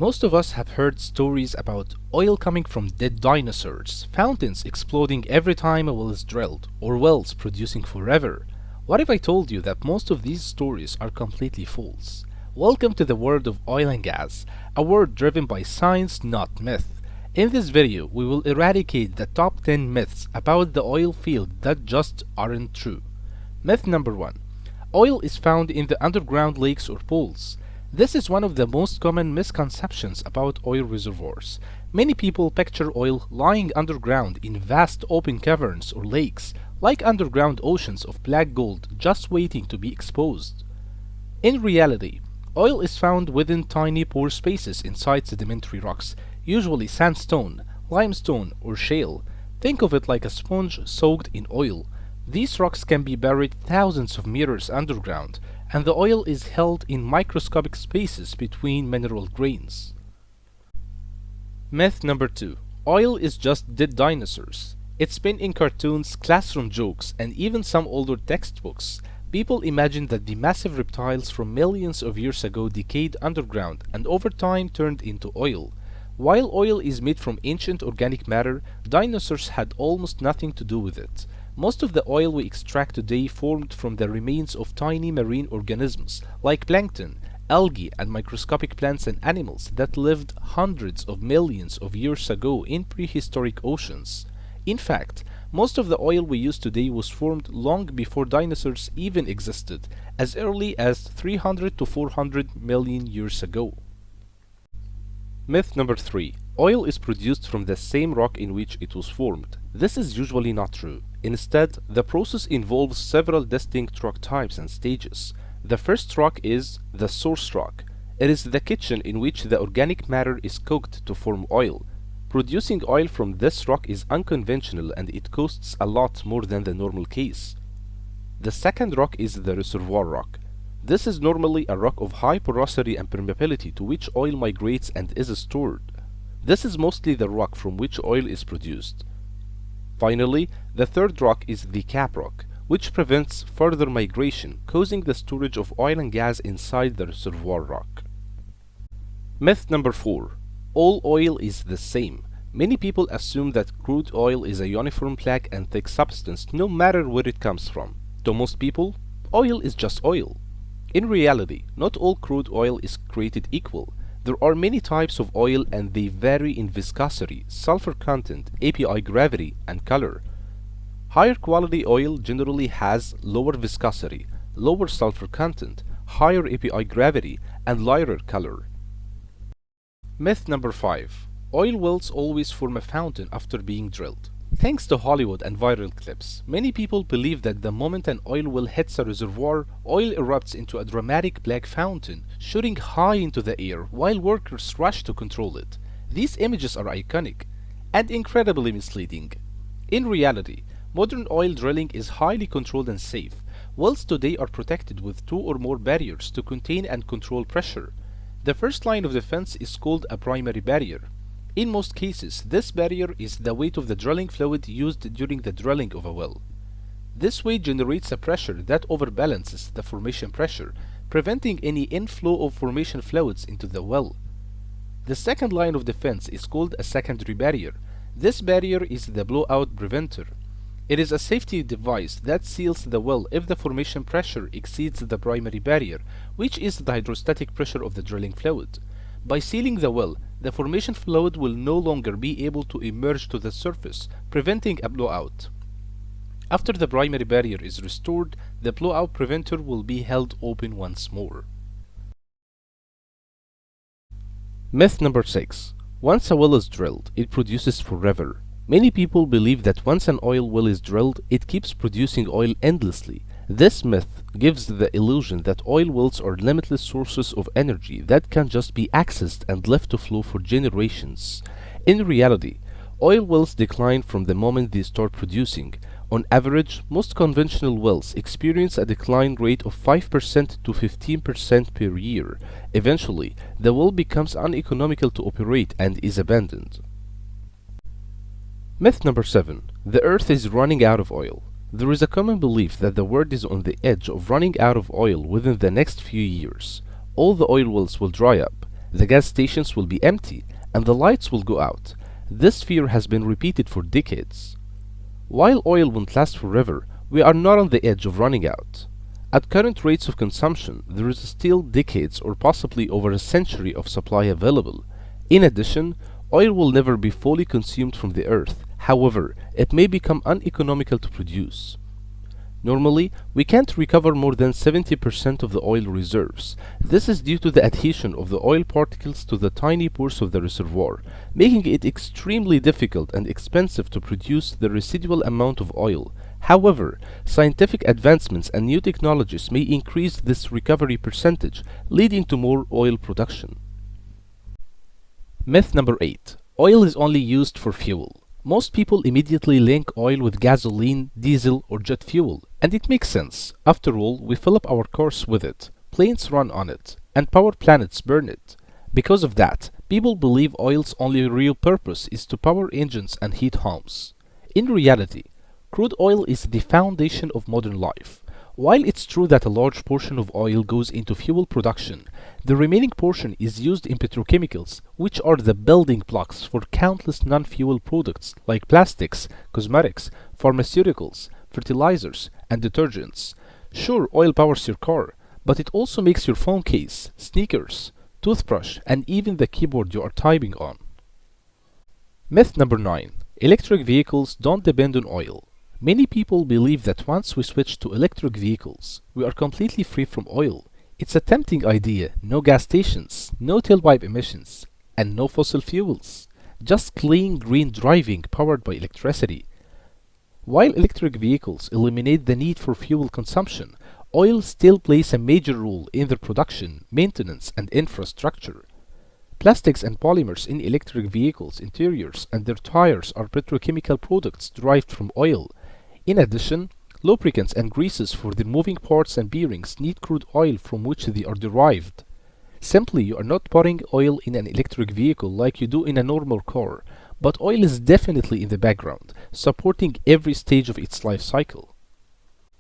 Most of us have heard stories about oil coming from dead dinosaurs, fountains exploding every time a well is drilled, or wells producing forever. What if I told you that most of these stories are completely false? Welcome to the world of oil and gas, a world driven by science, not myth. In this video, we will eradicate the top 10 myths about the oil field that just aren't true. Myth number 1. Oil is found in the underground lakes or pools. This is one of the most common misconceptions about oil reservoirs. Many people picture oil lying underground in vast open caverns or lakes, like underground oceans of black gold just waiting to be exposed. In reality, oil is found within tiny pore spaces inside sedimentary rocks, usually sandstone, limestone, or shale. Think of it like a sponge soaked in oil. These rocks can be buried thousands of meters underground, and the oil is held in microscopic spaces between mineral grains. Myth number 2. Oil is just dead dinosaurs. It's been in cartoons, classroom jokes, and even some older textbooks. People imagine that the massive reptiles from millions of years ago decayed underground and over time turned into oil. While oil is made from ancient organic matter, dinosaurs had almost nothing to do with it. Most of the oil we extract today formed from the remains of tiny marine organisms like plankton, algae, and microscopic plants and animals that lived hundreds of millions of years ago in prehistoric oceans. In fact, most of the oil we use today was formed long before dinosaurs even existed, as early as 300 to 400 million years ago. Myth number 3. Oil is produced from the same rock in which it was formed. This is usually not true. Instead, the process involves several distinct rock types and stages. The first rock is the source rock. It is the kitchen in which the organic matter is cooked to form oil. Producing oil from this rock is unconventional and it costs a lot more than the normal case. The second rock is the reservoir rock. This is normally a rock of high porosity and permeability to which oil migrates and is stored. This is mostly the rock from which oil is produced. Finally, the third rock is the cap rock, which prevents further migration, causing the storage of oil and gas inside the reservoir rock. Myth number 4. All oil is the same. Many people assume that crude oil is a uniform black and thick substance no matter where it comes from. To most people, oil is just oil. In reality, not all crude oil is created equal. There are many types of oil and they vary in viscosity, sulfur content, API gravity, and color. Higher quality oil generally has lower viscosity, lower sulfur content, higher API gravity, and lighter color. Myth number 5. Oil wells always form a fountain after being drilled. Thanks to Hollywood and viral clips, many people believe that the moment an oil well hits a reservoir, oil erupts into a dramatic black fountain, shooting high into the air while workers rush to control it. These images are iconic and incredibly misleading. In reality, modern oil drilling is highly controlled and safe. Wells today are protected with 2 or more barriers to contain and control pressure. The first line of defense is called a primary barrier. In most cases, this barrier is the weight of the drilling fluid used during the drilling of a well. This weight generates a pressure that overbalances the formation pressure, preventing any inflow of formation fluids into the well. The second line of defense is called a secondary barrier. This barrier is the blowout preventer. It is a safety device that seals the well if the formation pressure exceeds the primary barrier, which is the hydrostatic pressure of the drilling fluid. By sealing the well, the formation fluid will no longer be able to emerge to the surface, preventing a blowout. After the primary barrier is restored, the blowout preventer will be held open once more. Myth number 6. Once a well is drilled, it produces forever. Many people believe that once an oil well is drilled, it keeps producing oil endlessly. This myth gives the illusion that oil wells are limitless sources of energy that can just be accessed and left to flow for generations. In reality, oil wells decline from the moment they start producing. On average, most conventional wells experience a decline rate of 5% to 15% per year. Eventually, the well becomes uneconomical to operate and is abandoned. Myth number 7. The earth is running out of oil. There is a common belief that the world is on the edge of running out of oil within the next few years. All the oil wells will dry up. the gas stations will be empty, and the lights will go out. This fear has been repeated for decades. While oil won't last forever, we are not on the edge of running out. At current rates of consumption, there is still decades or possibly over a century of supply available. In addition, oil will never be fully consumed from the earth. However, it may become uneconomical to produce. Normally, we can't recover more than 70% of the oil reserves. This is due to the adhesion of the oil particles to the tiny pores of the reservoir, making it extremely difficult and expensive to produce the residual amount of oil. However, scientific advancements and new technologies may increase this recovery percentage, leading to more oil production. Myth number 8. Oil is only used for fuel. Most people immediately link oil with gasoline, diesel, or jet fuel, and it makes sense. After all, we fill up our cars with it, planes run on it, and power planets burn it. Because of that, people believe oil's only real purpose is to power engines and heat homes. In reality, crude oil is the foundation of modern life. While it's true that a large portion of oil goes into fuel production, the remaining portion is used in petrochemicals, which are the building blocks for countless non-fuel products like plastics, cosmetics, pharmaceuticals, fertilizers, and detergents. Sure, oil powers your car, but it also makes your phone case, sneakers, toothbrush, and even the keyboard you are typing on. Myth number 9. Electric vehicles don't depend on oil. Many people believe that once we switch to electric vehicles, we are completely free from oil. It's a tempting idea. No gas stations, no tailpipe emissions, and no fossil fuels. Just clean green driving powered by electricity. While electric vehicles eliminate the need for fuel consumption, oil still plays a major role in their production, maintenance, and infrastructure. Plastics and polymers in electric vehicles' interiors and their tires are petrochemical products derived from oil. In addition, lubricants and greases for the moving parts and bearings need crude oil from which they are derived. Simply, you are not pouring oil in an electric vehicle like you do in a normal car, but oil is definitely in the background, supporting every stage of its life cycle.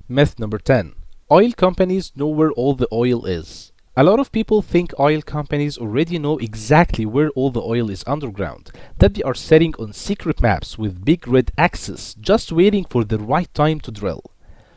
Myth number 10. Oil companies know where all the oil is. A lot of people think oil companies already know exactly where all the oil is underground, that they are sitting on secret maps with big red X's just waiting for the right time to drill.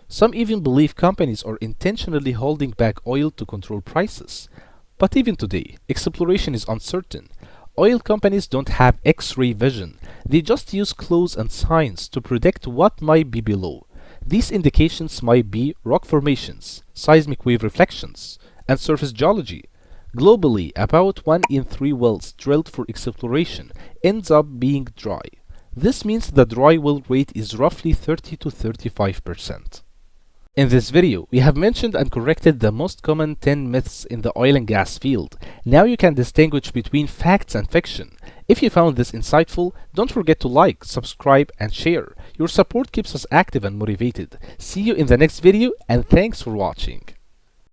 Some even believe companies are intentionally holding back oil to control prices. But even today, exploration is uncertain. Oil companies don't have X-ray vision. They just use clues and signs to predict what might be below. These indications might be rock formations, seismic wave reflections, and surface geology. Globally, about 1 in 3 wells drilled for exploration ends up being dry. This means the dry well rate is roughly 30 to 35%. In this video, we have mentioned and corrected the most common 10 myths in the oil and gas field. Now you can distinguish between facts and fiction. If you found this insightful, don't forget to like, subscribe, and share. Your support keeps us active and motivated. See you in the next video, and thanks for watching.